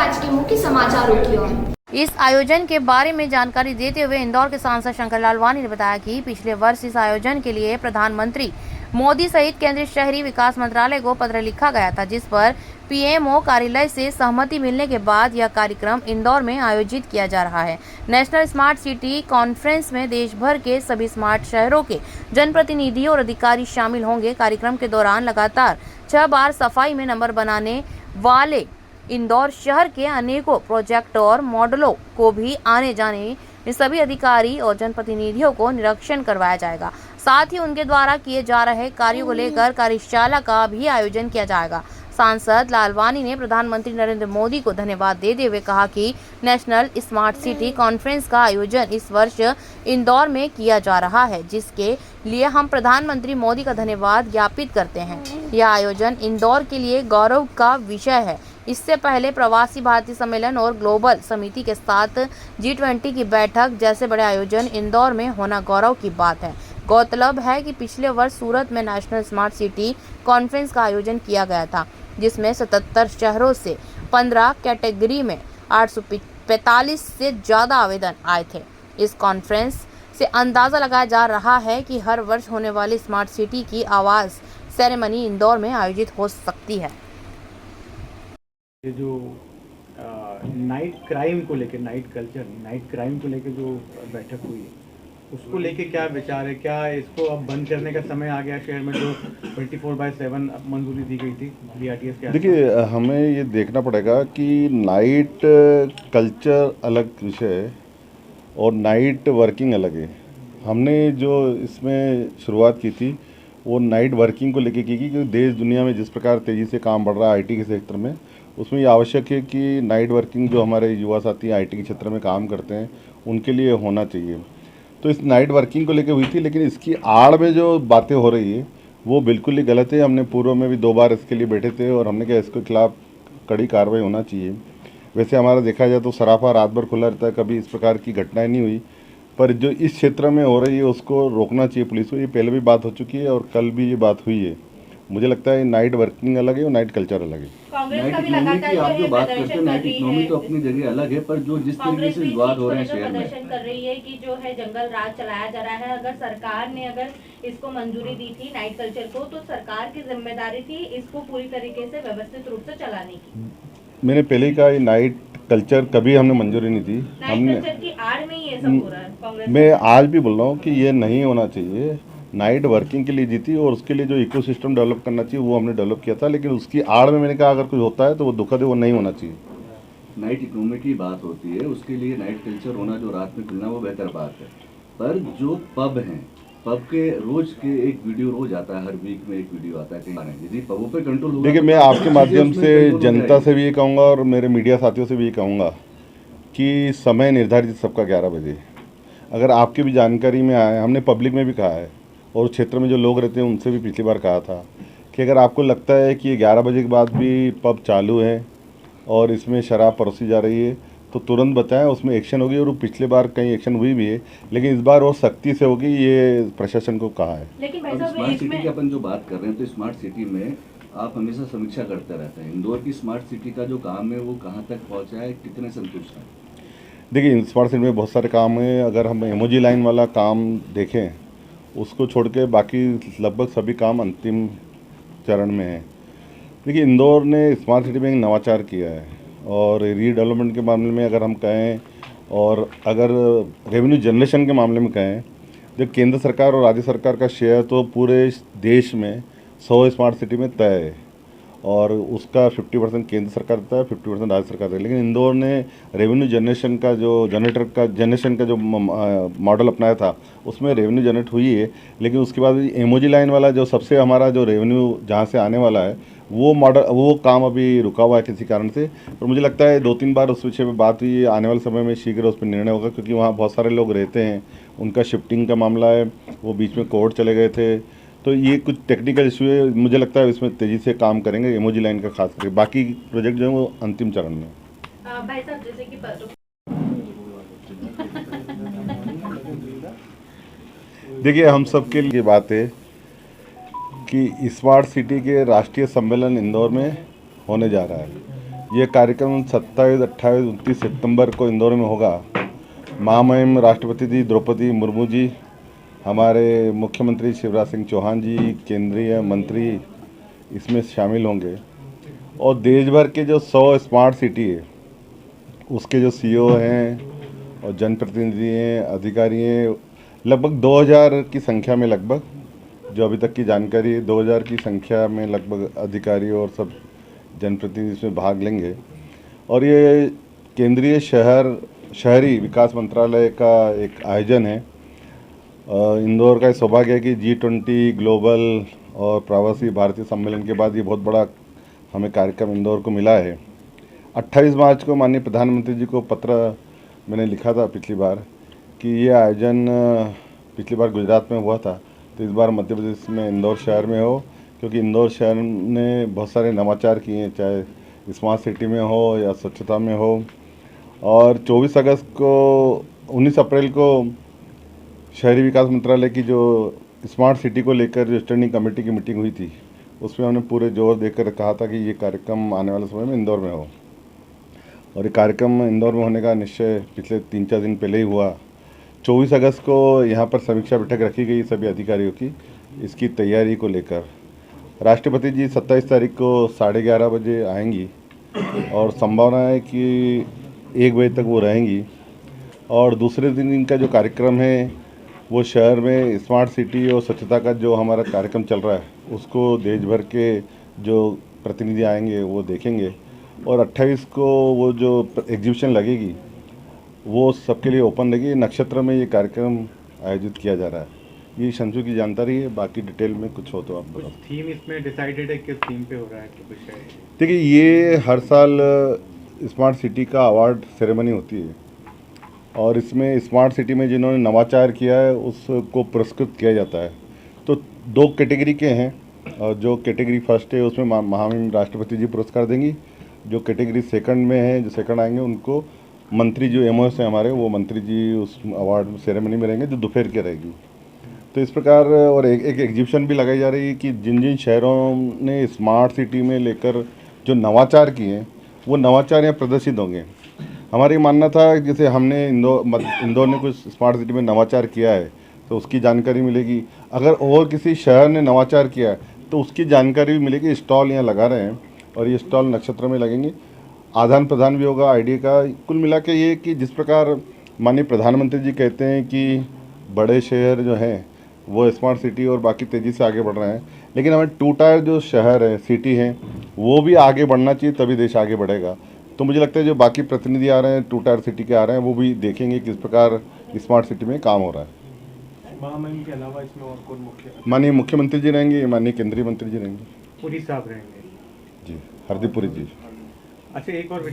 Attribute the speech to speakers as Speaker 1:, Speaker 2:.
Speaker 1: आज के मुख्य समाचारों की ओर।
Speaker 2: इस आयोजन के बारे में जानकारी देते हुए इंदौर के सांसद शंकर लालवानी ने बताया कि पिछले वर्ष इस आयोजन के लिए प्रधानमंत्री मोदी सहित केंद्रीय शहरी विकास मंत्रालय को पत्र लिखा गया था, जिस पर पीएमओ कार्यालय से सहमति मिलने के बाद यह कार्यक्रम इंदौर में आयोजित किया जा रहा है। नेशनल स्मार्ट सिटी कॉन्फ्रेंस में देश भर के सभी स्मार्ट शहरों के जनप्रतिनिधि और अधिकारी शामिल होंगे। कार्यक्रम के दौरान लगातार 6 बार सफाई में नंबर बनाने वाले इंदौर शहर के अनेकों प्रोजेक्ट और मॉडलों को भी आने जाने में सभी अधिकारी और जनप्रतिनिधियों को निरीक्षण करवाया जाएगा। साथ ही उनके द्वारा किए जा रहे कार्यों को लेकर कार्यशाला का भी आयोजन किया जाएगा। सांसद लालवानी ने प्रधानमंत्री नरेंद्र मोदी को धन्यवाद देते हुए कहा कि नेशनल स्मार्ट सिटी कॉन्फ्रेंस का आयोजन इस वर्ष इंदौर में किया जा रहा है, जिसके लिए हम प्रधानमंत्री मोदी का धन्यवाद ज्ञापित करते हैं। यह आयोजन इंदौर के लिए गौरव का विषय है। इससे पहले प्रवासी भारतीय सम्मेलन और ग्लोबल समिति के साथ G20 की बैठक जैसे बड़े आयोजन इंदौर में होना गौरव की बात है। गौरतलब है कि पिछले वर्ष सूरत में नेशनल स्मार्ट सिटी कॉन्फ्रेंस का आयोजन किया गया था, जिसमें 77 शहरों से 15 कैटेगरी में 845 से ज़्यादा आवेदन आए थे। इस कॉन्फ्रेंस से अंदाज़ा लगाया जा रहा है कि हर वर्ष होने वाली स्मार्ट सिटी की आवाज़ सेरेमनी इंदौर में आयोजित हो सकती है।
Speaker 3: ये जो नाइट क्राइम को लेकर, नाइट कल्चर, नाइट क्राइम को लेकर जो बैठक हुई है, उसको लेके क्या विचार है? क्या इसको अब बंद करने का समय आ गया शहर में, जो 24/7 मंजूरी दी गई थी BRTS के?
Speaker 4: देखिए, हमें ये देखना पड़ेगा कि नाइट कल्चर अलग विषय है और नाइट वर्किंग अलग है। हमने जो इसमें शुरुआत की थी वो नाइट वर्किंग को लेके की, क्योंकि देश दुनिया में जिस प्रकार तेज़ी से काम बढ़ रहा है IT के क्षेत्र में, उसमें ये आवश्यक है कि नाइट वर्किंग जो हमारे युवा साथी IT के क्षेत्र में काम करते हैं उनके लिए होना चाहिए। तो इस नाइट वर्किंग को लेकर हुई थी, लेकिन इसकी आड़ में जो बातें हो रही है वो बिल्कुल ही गलत है। हमने पूर्व में भी 2 बार इसके लिए बैठे थे और हमने कहा इसके खिलाफ कड़ी कार्रवाई होना चाहिए। वैसे हमारा देखा जाए तो सराफा रात भर खुला रहता है, कभी इस प्रकार की घटनाएं नहीं हुई, पर जो इस क्षेत्र में हो रही है उसको रोकना चाहिए पुलिस को। ये पहले भी बात हो चुकी है और कल भी ये बात हुई है। मुझे लगता है नाइट वर्किंग अलग है और नाइट कल्चर अलग है।
Speaker 5: नाइट इकोनॉमी की आप जो बात करते हैं, नाइट इकोनॉमी तो अपनी जगह अलग है, पर जो जिस तरीके से विवाद हो रहे हैं शहर में,
Speaker 6: प्रदर्शन कर रही है कि जो है जंगल राज चलाया जा रहा है। अगर सरकार ने इसको मंजूरी दी थी नाइट कल्चर को, तो सरकार की जिम्मेदारी थी इसको पूरी तरीके से व्यवस्थित रूप से चलाने की।
Speaker 4: मैंने पहले ही कहा ये नाइट कल्चर कभी हमने मंजूरी नहीं दी। हमने
Speaker 6: कल्चर की आड़ में ये सब हो रहा है। कांग्रेस
Speaker 4: मैं आज भी बोल रहा हूँ कि ये नहीं होना चाहिए। नाइट वर्किंग के लिए जीती और उसके लिए जो इकोसिस्टम डेवलप करना चाहिए वो हमने डेवलप किया था, लेकिन उसकी आड़ में मैंने कहा अगर कुछ होता है तो वो दुखद है, वो नहीं होना चाहिए।
Speaker 5: नाइट इकोनॉमी की बात होती है, उसके लिए नाइट कल्चर होना, जो रात में खुलना, वो बेहतर बात है। पर जो पब हैं, पब के रोज के एक वीडियो रोज आता है, हर वीक में एक वीडियो आता है कहीं, यदि पबों पे कंट्रोल होगा।
Speaker 4: देखिए, मैं आपके माध्यम से जनता से भी ये कहूँगा और मेरे मीडिया साथियों से भी ये कहूँगा कि समय निर्धारित सबका 11 बजे। अगर आपकी भी जानकारी में आया, हमने पब्लिक में भी कहा है और क्षेत्र में जो लोग रहते हैं उनसे भी पिछली बार कहा था कि अगर आपको लगता है कि 11 बजे के बाद भी पब चालू है और इसमें शराब परोसी जा रही है तो तुरंत बताएं, उसमें एक्शन होगी। और पिछले बार कहीं एक्शन हुई भी है, लेकिन इस बार और सख्ती से होगी, ये प्रशासन को कहा है।
Speaker 6: लेकिन
Speaker 5: स्मार्ट सिटी की अपन जो बात कर रहे हैं, तो स्मार्ट सिटी में आप हमेशा समीक्षा करते रहते हैं। इंदौर की स्मार्ट सिटी का जो काम है वो कहाँ तक पहुँचा है, कितने संतुष्ट हैं?
Speaker 4: देखिए, स्मार्ट सिटी में बहुत सारे काम हैं। अगर हम एमओजी लाइन वाला काम देखें, उसको छोड़ के बाकी लगभग सभी काम अंतिम चरण में है। देखिए, इंदौर ने स्मार्ट सिटी में एक नवाचार किया है और रीडेवलपमेंट के मामले में अगर हम कहें और अगर रेवेन्यू जनरेशन के मामले में कहें, जब केंद्र सरकार और राज्य सरकार का शेयर तो पूरे देश में 100 स्मार्ट सिटी में तय है और उसका 50% केंद्र सरकार देता है, 50% राज्य सरकार देता है। लेकिन इंदौर ने रेवेन्यू जनरेशन का जो जनरेशन का जो मॉडल अपनाया था उसमें रेवेन्यू जनरेट हुई है, लेकिन उसके बाद एमओजी लाइन वाला जो सबसे हमारा जो रेवेन्यू जहाँ से आने वाला है वो काम अभी रुका हुआ है किसी कारण से। और मुझे लगता है 2-3 बार उस विषय में बात हुई है, आने वाले समय में शीघ्र उस पर निर्णय होगा, क्योंकि वहाँ बहुत सारे लोग रहते हैं, उनका शिफ्टिंग का मामला है, वो बीच में कोर्ट चले गए थे, तो ये कुछ टेक्निकल इशू है। मुझे लगता है इसमें तेज़ी से काम करेंगे एमओजी लाइन का खास करके। बाकी प्रोजेक्ट जो है वो अंतिम चरण में।
Speaker 6: भाई साहब, जैसे कि
Speaker 4: देखिए, हम सबके लिए बात है कि स्मार्ट सिटी के राष्ट्रीय सम्मेलन इंदौर में होने जा रहा है। ये कार्यक्रम 27, 28, 29 सितंबर को इंदौर में होगा। महामहिम राष्ट्रपति जी द्रौपदी मुर्मू जी, हमारे मुख्यमंत्री शिवराज सिंह चौहान जी, केंद्रीय मंत्री इसमें शामिल होंगे और देश भर के जो 100 स्मार्ट सिटी है उसके जो सीईओ हैं और जनप्रतिनिधि हैं, अधिकारी हैं, लगभग 2000 की संख्या में, लगभग जो अभी तक की जानकारी है 2000 की संख्या में लगभग अधिकारी और सब जनप्रतिनिधि इसमें भाग लेंगे। और ये केंद्रीय शहरी विकास मंत्रालय का एक आयोजन है। इंदौर का सौभाग्य है कि G20 ग्लोबल और प्रवासी भारतीय सम्मेलन के बाद ये बहुत बड़ा हमें कार्यक्रम इंदौर को मिला है। 28 मार्च को माननीय प्रधानमंत्री जी को पत्र मैंने लिखा था पिछली बार कि ये आयोजन पिछली बार गुजरात में हुआ था, तो इस बार मध्य प्रदेश में इंदौर शहर में हो, क्योंकि इंदौर शहर ने बहुत सारे नवाचार किए हैं, चाहे स्मार्ट सिटी में हो या स्वच्छता में हो। और 24 अगस्त को 19 अप्रैल को शहरी विकास मंत्रालय की जो स्मार्ट सिटी को लेकर जो स्टैंडिंग कमेटी की मीटिंग हुई थी, उसमें हमने पूरे जोर देकर कहा था कि ये कार्यक्रम आने वाले समय में इंदौर में हो। और ये कार्यक्रम इंदौर में होने का निश्चय पिछले 3-4 दिन पहले ही हुआ। 24 अगस्त को यहाँ पर समीक्षा बैठक रखी गई सभी अधिकारियों की इसकी तैयारी को लेकर। राष्ट्रपति जी 27 तारीख को 11:30 बजे आएंगी और संभावना है कि 1 बजे तक वो रहेंगी। और दूसरे दिन इनका जो कार्यक्रम है वो शहर में स्मार्ट सिटी और स्वच्छता का जो हमारा कार्यक्रम चल रहा है उसको देश भर के जो प्रतिनिधि आएंगे वो देखेंगे। और 28 को वो जो एग्जीबिशन लगेगी वो सबके लिए ओपन लगेगी। नक्षत्र में ये कार्यक्रम आयोजित किया जा रहा है। ये शंसू की जानकारी है, बाकी डिटेल में कुछ हो तो आप बताओ।
Speaker 3: थीम इसमें डिसाइडेड है, किस थीम पे हो रहा है कुछ है?
Speaker 4: देखिए, ये हर साल स्मार्ट सिटी का अवार्ड सेरेमनी होती है और इसमें स्मार्ट सिटी में जिन्होंने नवाचार किया है उसको पुरस्कृत किया जाता है। तो 2 कैटेगरी के हैं और जो कैटेगरी फर्स्ट है उसमें महामहिम राष्ट्रपति जी पुरस्कार देंगी। जो कैटेगरी सेकंड में है, जो सेकंड आएंगे उनको मंत्री जो एमओएस हैं हमारे, वो मंत्री जी उस अवार्ड सेरेमनी में रहेंगे जो दोपहर के रहेगी। तो इस प्रकार और एक एग्जीबिशन भी लगाई जा रही है कि जिन जिन शहरों ने स्मार्ट सिटी में लेकर जो नवाचार किए हैं वो नवाचार यहाँ प्रदर्शित होंगे। हमारी मानना था जैसे हमने इंदौर ने कुछ स्मार्ट सिटी में नवाचार किया है तो उसकी जानकारी मिलेगी। अगर और किसी शहर ने नवाचार किया है तो उसकी जानकारी भी मिलेगी। स्टॉल यहाँ लगा रहे हैं और ये स्टॉल नक्षत्र में लगेंगे। आदान प्रदान भी होगा आइडिया का। कुल मिला के ये कि जिस प्रकार माननीय प्रधानमंत्री जी कहते हैं कि बड़े शहर जो हैं वो स्मार्ट सिटी और बाकी तेज़ी से आगे बढ़ रहे हैं, लेकिन हमें 2 टायर जो शहर है, सिटी हैं, वो भी आगे बढ़ना चाहिए, तभी देश आगे बढ़ेगा। तो मुझे लगता है जो बाकी प्रतिनिधि आ रहे हैं 2 टायर सिटी के आ रहे हैं वो भी देखेंगे किस प्रकार स्मार्ट सिटी में काम हो रहा है।
Speaker 3: महामहिम के अलावा इसमें और कौन मुख्य?
Speaker 4: माननीय मुख्यमंत्री जी रहेंगे, माननीय केंद्रीय मंत्री जी रहेंगे।
Speaker 3: पुरी साहब रहेंगे
Speaker 4: जी, हरदीप पुरी जी।
Speaker 3: अच्छा, एक और विषय